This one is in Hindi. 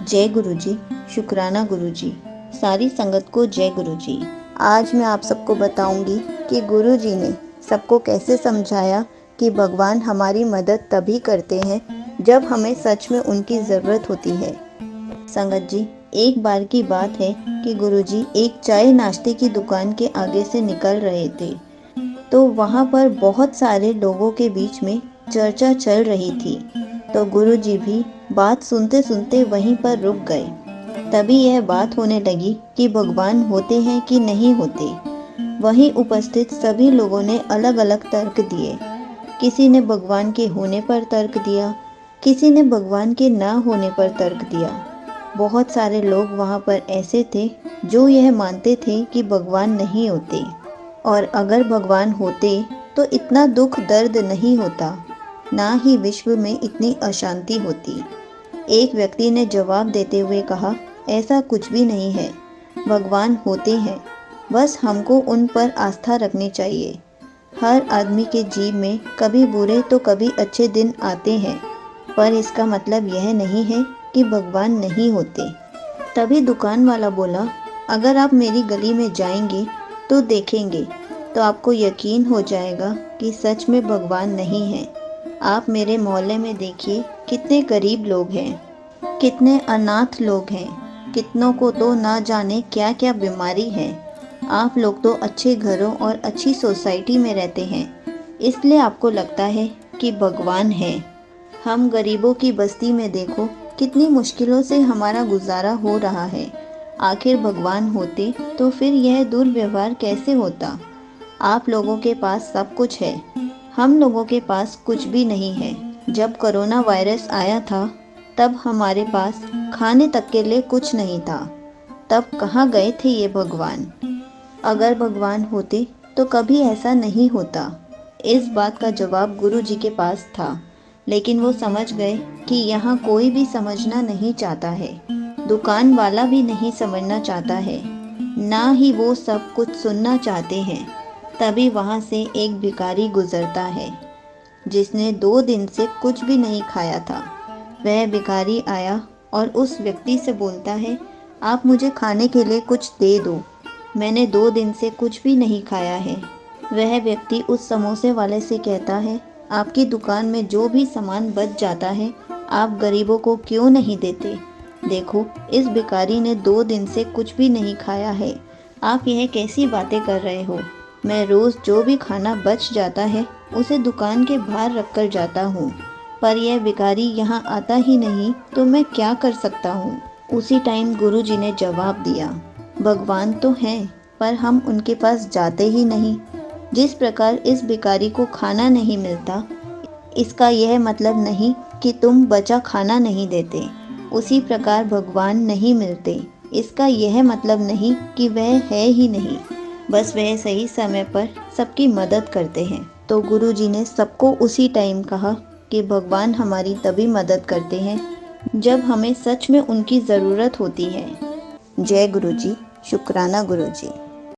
जय गुरुजी, शुक्राना गुरुजी, सारी संगत को जय गुरुजी। आज मैं आप सबको बताऊंगी कि गुरुजी ने सबको कैसे समझाया कि भगवान हमारी मदद तभी करते हैं जब हमें सच में उनकी ज़रूरत होती है। संगत जी, एक बार की बात है कि गुरुजी एक चाय नाश्ते की दुकान के आगे से निकल रहे थे, तो वहाँ पर बहुत सारे लोगों के बीच में चर्चा चल रही थी। तो गुरुजी भी बात सुनते सुनते वहीं पर रुक गए। तभी यह बात होने लगी कि भगवान होते हैं कि नहीं होते। वहीं उपस्थित सभी लोगों ने अलग अलग तर्क दिए। किसी ने भगवान के होने पर तर्क दिया, किसी ने भगवान के ना होने पर तर्क दिया। बहुत सारे लोग वहाँ पर ऐसे थे जो यह मानते थे कि भगवान नहीं होते, और अगर भगवान होते तो इतना दुख दर्द नहीं होता, ना ही विश्व में इतनी अशांति होती। एक व्यक्ति ने जवाब देते हुए कहा, ऐसा कुछ भी नहीं है, भगवान होते हैं, बस हमको उन पर आस्था रखनी चाहिए। हर आदमी के जीवन में कभी बुरे तो कभी अच्छे दिन आते हैं, पर इसका मतलब यह नहीं है कि भगवान नहीं होते। तभी दुकान वाला बोला, अगर आप मेरी गली में जाएंगे तो देखेंगे, तो आपको यकीन हो जाएगा कि सच में भगवान नहीं है। आप मेरे मोहल्ले में देखिए, कितने गरीब लोग हैं, कितने अनाथ लोग हैं, कितनों को तो ना जाने क्या क्या बीमारी है। आप लोग तो अच्छे घरों और अच्छी सोसाइटी में रहते हैं, इसलिए आपको लगता है कि भगवान है। हम गरीबों की बस्ती में देखो, कितनी मुश्किलों से हमारा गुजारा हो रहा है। आखिर भगवान होते तो फिर यह दुर्व्यवहार कैसे होता। आप लोगों के पास सब कुछ है, हम लोगों के पास कुछ भी नहीं है। जब कोरोना वायरस आया था, तब हमारे पास खाने तक के लिए कुछ नहीं था। तब कहाँ गए थे ये भगवान। अगर भगवान होते तो कभी ऐसा नहीं होता। इस बात का जवाब गुरुजी के पास था, लेकिन वो समझ गए कि यहाँ कोई भी समझना नहीं चाहता है। दुकान वाला भी नहीं समझना चाहता है, ना ही वो सब कुछ सुनना चाहते हैं। तभी वहाँ से एक भिखारी गुजरता है, जिसने 2 दिन से कुछ भी नहीं खाया था। वह भिखारी आया और उस व्यक्ति से बोलता है, आप मुझे खाने के लिए कुछ दे दो, मैंने 2 दिन से कुछ भी नहीं खाया है। वह व्यक्ति उस समोसे वाले से कहता है, आपकी दुकान में जो भी सामान बच जाता है, आप गरीबों को क्यों नहीं देते। देखो, इस भिखारी ने 2 दिन से कुछ भी नहीं खाया है, आप यह कैसी बातें कर रहे हो। मैं रोज़ जो भी खाना बच जाता है उसे दुकान के बाहर रख कर जाता हूँ, पर यह भिखारी यहाँ आता ही नहीं, तो मैं क्या कर सकता हूँ। उसी टाइम गुरुजी ने जवाब दिया, भगवान तो हैं, पर हम उनके पास जाते ही नहीं। जिस प्रकार इस भिखारी को खाना नहीं मिलता, इसका यह मतलब नहीं कि तुम बचा खाना नहीं देते। उसी प्रकार भगवान नहीं मिलते, इसका यह मतलब नहीं कि वह है ही नहीं, बस वह सही समय पर सबकी मदद करते हैं। तो गुरुजी ने सबको उसी टाइम कहा कि भगवान हमारी तभी मदद करते हैं जब हमें सच में उनकी ज़रूरत होती है। जय गुरुजी, शुक्राना गुरुजी।